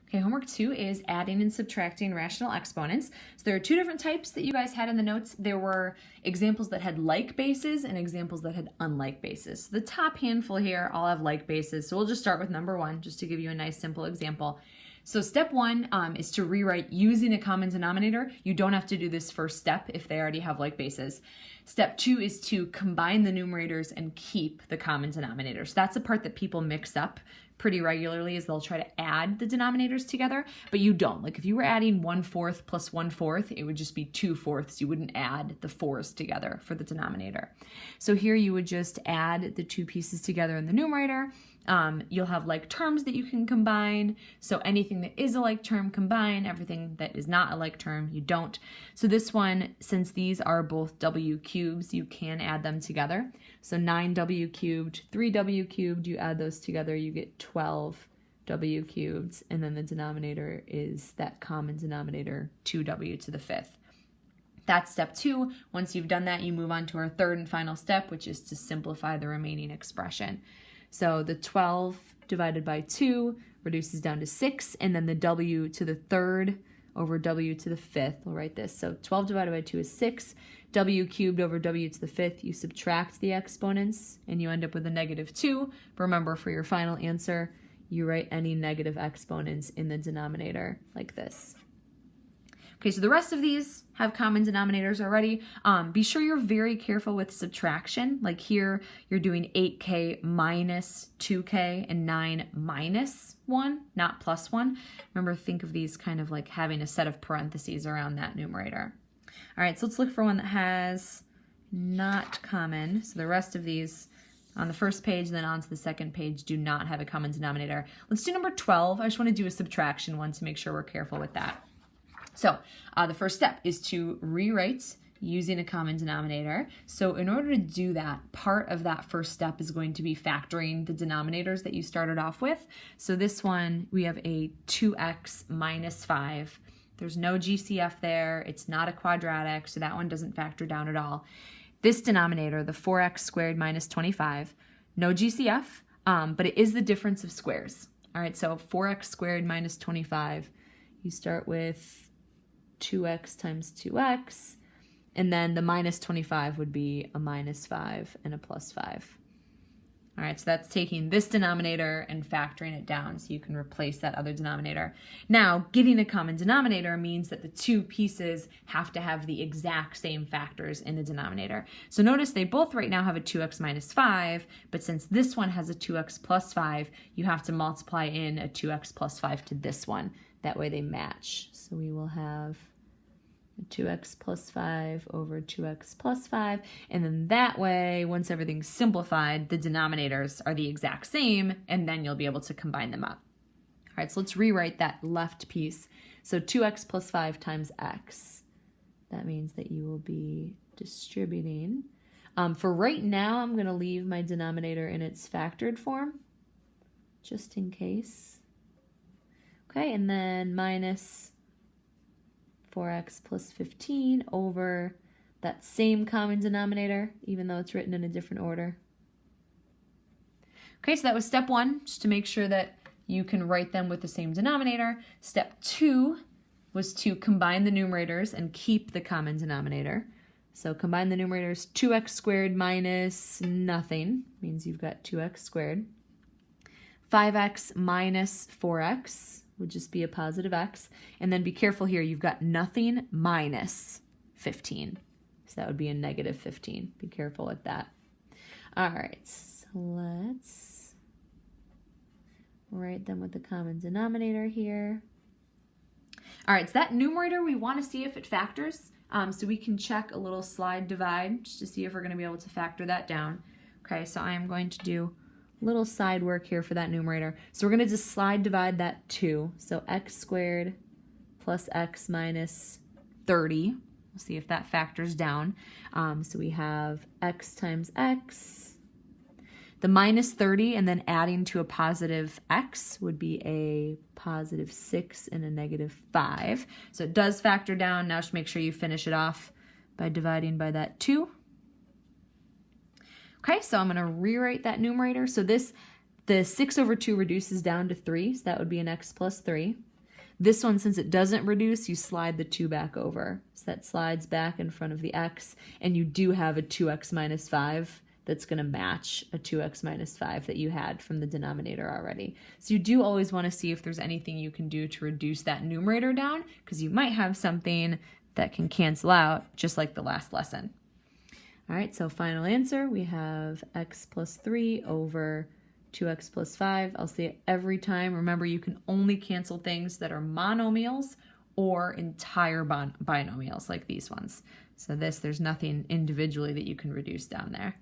Okay, homework 2 is adding and subtracting rational exponents. So there are two different types that you guys had in the notes. There were examples that had like bases and examples that had unlike bases. So the top handful here all have like bases. So we'll just start with number 1 just to give you a nice simple example. So step 1 is to rewrite using a common denominator. You don't have to do this first step if they already have like bases. Step 2 is to combine the numerators and keep the common denominator. So that's the part that people mix up pretty regularly, is they'll try to add the denominators together, but you don't. Like if you were adding 1/4 plus 1/4, it would just be 2/4. You wouldn't add the 4s together for the denominator. So here you would just add the two pieces together in the numerator. You'll have like terms that you can combine. So anything that is a like term, combine. Everything that is not a like term, you don't. So this one, since these are both w cubes, you can add them together. So 9w cubed, 3w cubed, you add those together, you get 12w cubed, and then the denominator is that common denominator, 2w to the 5th. That's step 2. Once you've done that, you move on to our third and final step, which is to simplify the remaining expression. So the 12 divided by 2 reduces down to 6, and then the w to the 3rd over w to the 5th. We'll write this. So 12 divided by 2 is 6. W cubed over w to the 5th. You subtract the exponents, and you end up with a -2. Remember, for your final answer, you write any negative exponents in the denominator like this. Okay, so the rest of these have common denominators already. Be sure you're very careful with subtraction. Like here, you're doing 8k minus 2k and 9 minus 1, not plus 1. Remember, think of these kind of like having a set of parentheses around that numerator. All right, so let's look for one that has not common. So the rest of these on the first page and then on to the second page do not have a common denominator. Let's do number 12. I just want to do a subtraction one to make sure we're careful with that. So the first step is to rewrite using a common denominator. So in order to do that, part of that first step is going to be factoring the denominators that you started off with. So this one, we have a 2x minus 5. There's no GCF there. It's not a quadratic, so that one doesn't factor down at all. This denominator, the 4x squared minus 25, no GCF, but it is the difference of squares. All right, so 4x squared minus 25, you start with 2x times 2x, and then the minus 25 would be a minus 5 and a plus 5. All right, so that's taking this denominator and factoring it down so you can replace that other denominator. Now, getting a common denominator means that the two pieces have to have the exact same factors in the denominator. So notice they both right now have a 2x minus 5, but since this one has a 2x plus 5, you have to multiply in a 2x plus 5 to this one. That way they match. So we will have 2x plus 5 over 2x plus 5, and then that way, once everything's simplified, the denominators are the exact same, and then you'll be able to combine them up. All right, so let's rewrite that left piece. So 2x plus 5 times x. That means that you will be distributing. For right now, I'm going to leave my denominator in its factored form, just in case. Okay, and then minus 4x plus 15 over that same common denominator, even though it's written in a different order. Okay, so that was step 1, just to make sure that you can write them with the same denominator. Step 2 was to combine the numerators and keep the common denominator. So combine the numerators, 2x squared minus nothing, means you've got 2x squared. 5x minus 4x would just be a positive x. And then be careful here, you've got nothing minus 15. So that would be a negative 15. Be careful with that. All right, so let's write them with the common denominator here. All right, so that numerator, we want to see if it factors. So we can check a little slide divide just to see if we're going to be able to factor that down. Okay, so I am going to do little side work here for that numerator. So we're going to just slide divide that 2. So x squared plus x minus 30. We'll see if that factors down. So we have x times x. The minus 30 and then adding to a positive x would be a positive 6 and a negative 5. So it does factor down. Now just make sure you finish it off by dividing by that 2. Okay, so I'm going to rewrite that numerator. So the 6 over 2 reduces down to 3, so that would be an x plus 3. This one, since it doesn't reduce, you slide the 2 back over. So that slides back in front of the x, and you do have a 2x minus 5 that's going to match a 2x minus 5 that you had from the denominator already. So you do always want to see if there's anything you can do to reduce that numerator down, because you might have something that can cancel out, just like the last lesson. All right, so final answer, we have x plus 3 over 2x plus 5. I'll say it every time. Remember, you can only cancel things that are monomials or entire binomials like these ones. So there's nothing individually that you can reduce down there.